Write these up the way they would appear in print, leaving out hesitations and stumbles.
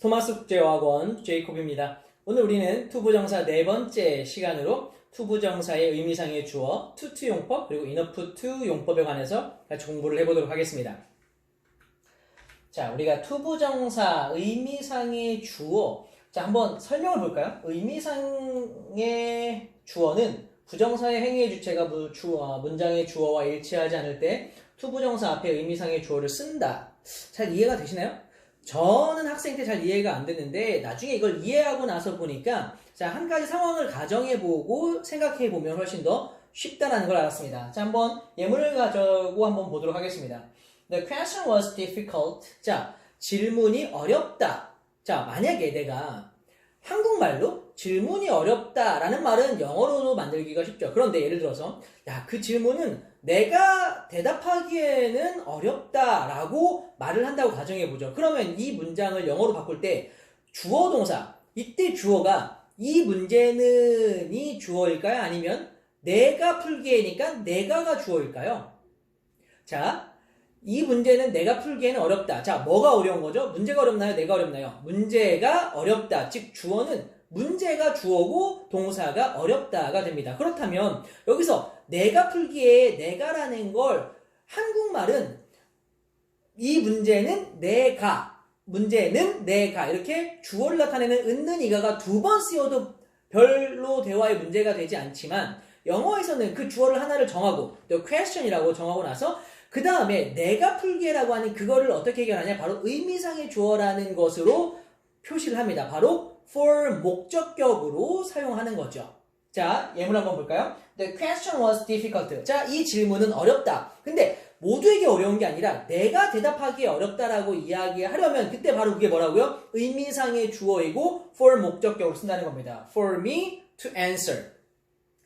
토마스 국제어학원 제이콥입니다. 오늘 우리는 투부정사 네 번째 시간으로 투부정사의 의미상의 주어, 투투 용법, 그리고 이너프 투 용법에 관해서 같이 공부를 해보도록 하겠습니다. 자, 우리가 투부정사 의미상의 주어, 자, 한번 설명을 볼까요? 의미상의 주어는 부정사의 행위의 주체가 문장의 주어와 일치하지 않을 때 투부정사 앞에 의미상의 주어를 쓴다. 잘 이해가 되시나요? 저는 학생 때 잘 이해가 안 됐는데 나중에 이걸 이해하고 나서 보니까 자, 한 가지 상황을 가정해보고 생각해보면 훨씬 더 쉽다는 걸 알았습니다. 자, 한번 예문을 가지고 한번 보도록 하겠습니다. The question was difficult. 자, 질문이 어렵다. 자, 만약에 내가 한국말로 질문이 어렵다라는 말은 영어로도 만들기가 쉽죠. 그런데 예를 들어서 야, 그 질문은 내가 대답하기에는 어렵다라고 말을 한다고 가정해보죠. 그러면 이 문장을 영어로 바꿀 때 주어 동사, 이때 주어가 이 문제는 이 주어일까요? 아니면 내가 풀기에니까 내가가 주어일까요? 자, 이 문제는 내가 풀기에는 어렵다. 자, 뭐가 어려운 거죠? 문제가 어렵나요? 내가 어렵나요? 문제가 어렵다. 즉 주어는 문제가 주어고 동사가 어렵다가 됩니다. 그렇다면 여기서 내가 풀기에 내가라는 걸 한국말은 이 문제는 내가 이렇게 주어를 나타내는 은는 이가가 두 번 쓰여도 별로 대화의 문제가 되지 않지만 영어에서는 그 주어를 하나를 정하고 the question이라고 정하고 나서 그 다음에 내가 풀기에라고 하는 그거를 어떻게 해결하냐? 바로 의미상의 주어라는 것으로 표시를 합니다. 바로 for 목적격으로 사용하는 거죠. 자, 예문 한번 볼까요? The question was difficult. 자, 이 질문은 어렵다. 근데 모두에게 어려운 게 아니라 내가 대답하기에 어렵다라고 이야기하려면 그때 바로 그게 뭐라고요? 의미상의 주어이고 for 목적격으로 쓴다는 겁니다. For me to answer.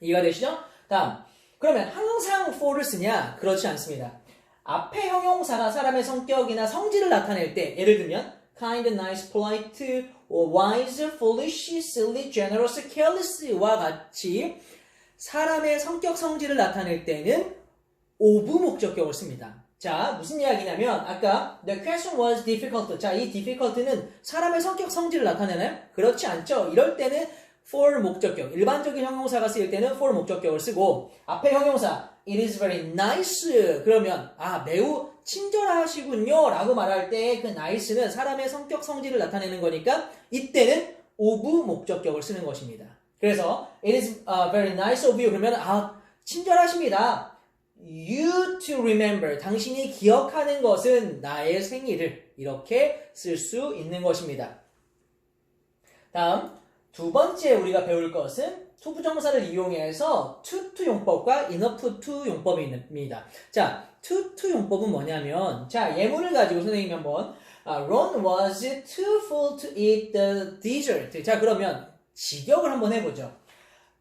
이해가 되시죠? 다음. 그러면 항상 for를 쓰냐? 그렇지 않습니다. 앞에 형용사가 사람의 성격이나 성질을 나타낼 때 예를 들면 kind, nice, polite, wise, foolish, silly, generous, careless와 같이 사람의 성격, 성질을 나타낼 때는 of 목적격을 씁니다. 자, 무슨 이야기냐면 아까 the question was difficult. 자, 이 difficult는 사람의 성격, 성질을 나타내나요? 그렇지 않죠. 이럴 때는 for 목적격, 일반적인 형용사가 쓰일 때는 for 목적격을 쓰고 앞에 형용사 it is very nice 그러면 매우 친절하시군요 라고 말할 때 그 nice는 사람의 성격 성질을 나타내는 거니까 이때는 of 목적격을 쓰는 것입니다. 그래서 it is very nice of you 그러면 친절하십니다. You to remember 당신이 기억하는 것은 나의 생일을 이렇게 쓸 수 있는 것입니다. 다음 두 번째 우리가 배울 것은 투부정사를 이용해서 투투 용법과 이너프 투 용법입니다. 자, 투투 용법은 뭐냐면 자, 예문을 가지고 선생님이 한번 Ron was too full to eat the dessert. 자, 그러면 직역을 한번 해보죠.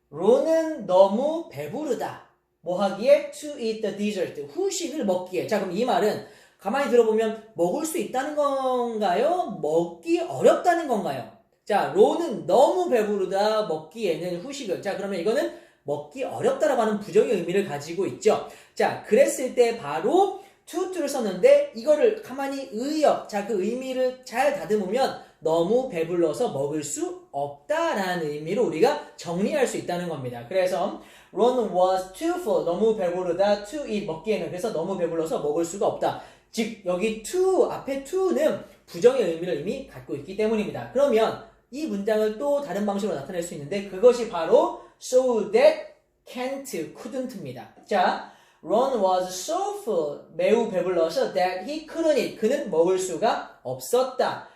론은 너무 배부르다. 뭐 하기에? To eat the dessert. 후식을 먹기에. 자, 그럼 이 말은 가만히 들어보면 먹을 수 있다는 건가요? 먹기 어렵다는 건가요? 자, 론은 너무 배부르다 먹기에는 후식을. 자, 그러면 이거는 먹기 어렵다라고 하는 부정의 의미를 가지고 있죠. 자, 그랬을 때 바로 to를 썼는데 이거를 가만히 의역, 자, 그 의미를 잘 다듬으면 너무 배불러서 먹을 수 없다라는 의미로 우리가 정리할 수 있다는 겁니다. 그래서 Ron was too full, 너무 배부르다, to eat, 먹기에는. 그래서 너무 배불러서 먹을 수가 없다. 즉, 여기 앞에 to는 부정의 의미를 이미 갖고 있기 때문입니다. 그러면 이 문장을 또 다른 방식으로 나타낼 수 있는데 그것이 바로 so that can't, couldn't입니다. 자, Ron was so full, 매우 배불러서 that he couldn't eat, 그는 먹을 수가 없었다.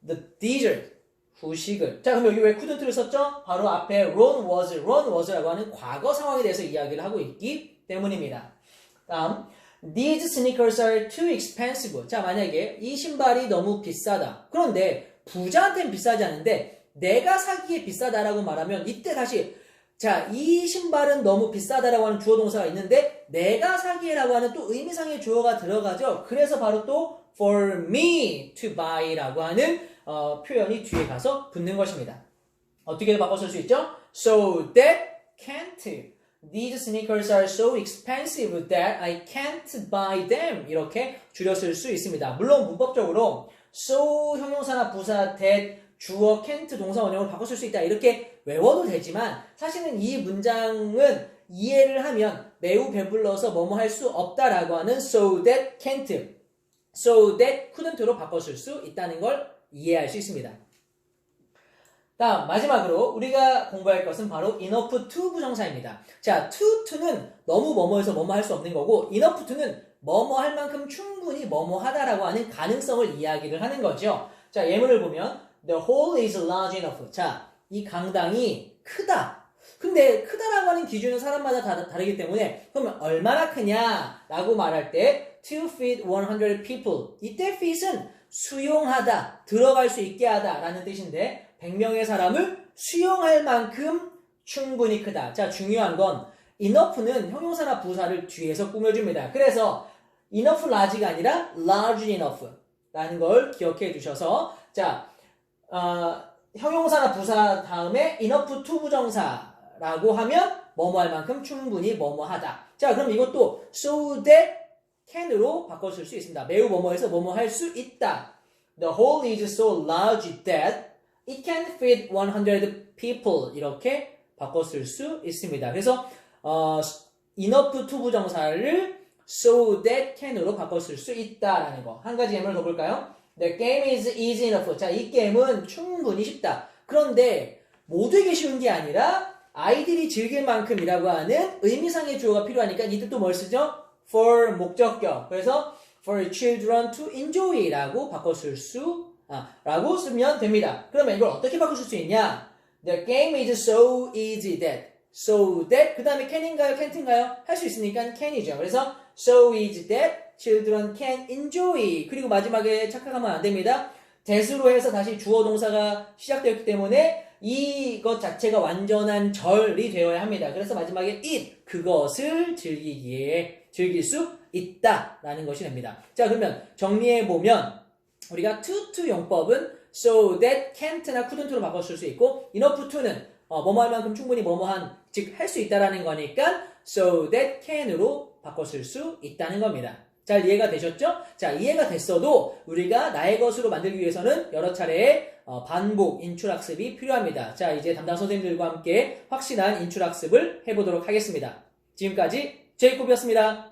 The dessert, 후식을. 자, 그럼 여기 왜 couldn't를 썼죠? 바로 앞에 Ron was라고 하는 과거 상황에 대해서 이야기를 하고 있기 때문입니다. 다음, these sneakers are too expensive. 자, 만약에 이 신발이 너무 비싸다. 그런데 부자한테는 비싸지 않은데 내가 사기에 비싸다라고 말하면 이때 다시 자, 이 신발은 너무 비싸다라고 하는 주어 동사가 있는데 내가 사기에라고 하는 또 의미상의 주어가 들어가죠. 그래서 바로 또 for me to buy라고 하는 표현이 뒤에 가서 붙는 것입니다. 어떻게 바꿔 쓸 수 있죠? So that can't. These sneakers are so expensive that I can't buy them. 이렇게 줄여 쓸 수 있습니다. 물론 문법적으로 so 형용사나 부사 that 주어 can't 동사 원형으로 바꿔 쓸 수 있다 이렇게 외워도 되지만 사실은 이 문장은 이해를 하면 매우 배불러서 뭐뭐 할 수 없다라고 하는 so that can't, so that couldn't로 바꿔 쓸 수 있다는 걸 이해할 수 있습니다. 다음 마지막으로 우리가 공부할 것은 바로 enough to 부정사입니다. 자, to는 너무 뭐뭐해서 뭐뭐 할 수 없는 거고 enough to는 뭐뭐 할 만큼 충분히 뭐뭐 하다라고 하는 가능성을 이야기를 하는 거죠. 자, 예문을 보면 The hall is large enough. 자, 이 강당이 크다. 근데 크다라고 하는 기준은 사람마다 다르기 때문에 그러면 얼마나 크냐라고 말할 때 to feed 100 people. 이때 feed은 수용하다, 들어갈 수 있게 하다라는 뜻인데 100명의 사람을 수용할 만큼 충분히 크다. 자, 중요한 건 enough는 형용사나 부사를 뒤에서 꾸며줍니다. 그래서 enough large가 아니라 large enough 라는 걸 기억해 두셔서 자, 형용사나 부사 다음에 enough to 부정사라고 하면 뭐뭐 할 만큼 충분히 뭐뭐 하다. 자, 그럼 이것도 so that can으로 바꿔 쓸 수 있습니다. 매우 뭐뭐해서 뭐뭐 할 수 있다. The hall is so large that it can fit 100 people. 이렇게 바꿔 쓸 수 있습니다. 그래서 enough to 부정사를 so that can으로 바꿔 쓸 수 있다라는 거. 한 가지 예문을 더 볼까요? The game is easy enough. 자, 이 게임은 충분히 쉽다. 그런데 모두에게 쉬운 게 아니라 아이들이 즐길 만큼이라고 하는 의미상의 주어가 필요하니까 이때 또 뭘 쓰죠? for 목적격. 그래서 for children to enjoy라고 바꿔 쓸 수 라고 쓰면 됩니다. 그러면 이걸 어떻게 바꾸실 수 있냐? The game is so easy that. So that 그 다음에 can인가요? can't인가요? 할 수 있으니까 can이죠. 그래서 so easy that children can enjoy. 그리고 마지막에 착각하면 안 됩니다. that으로 해서 다시 주어 동사가 시작되었기 때문에 이것 자체가 완전한 절이 되어야 합니다. 그래서 마지막에 it 그것을 즐길 수 있다라는 것이 됩니다. 자, 그러면 정리해보면 우리가 to 용법은 so that can't나 couldn't로 바꿔 쓸 수 있고 enough to는 뭐뭐 할 만큼 충분히 뭐뭐한 즉 할 수 있다라는 거니까 so that can으로 바꿔 쓸 수 있다는 겁니다. 잘 이해가 되셨죠? 자, 이해가 됐어도 우리가 나의 것으로 만들기 위해서는 여러 차례의 반복 인출학습이 필요합니다. 자, 이제 담당 선생님들과 함께 확실한 인출학습을 해보도록 하겠습니다. 지금까지 제이콥이었습니다.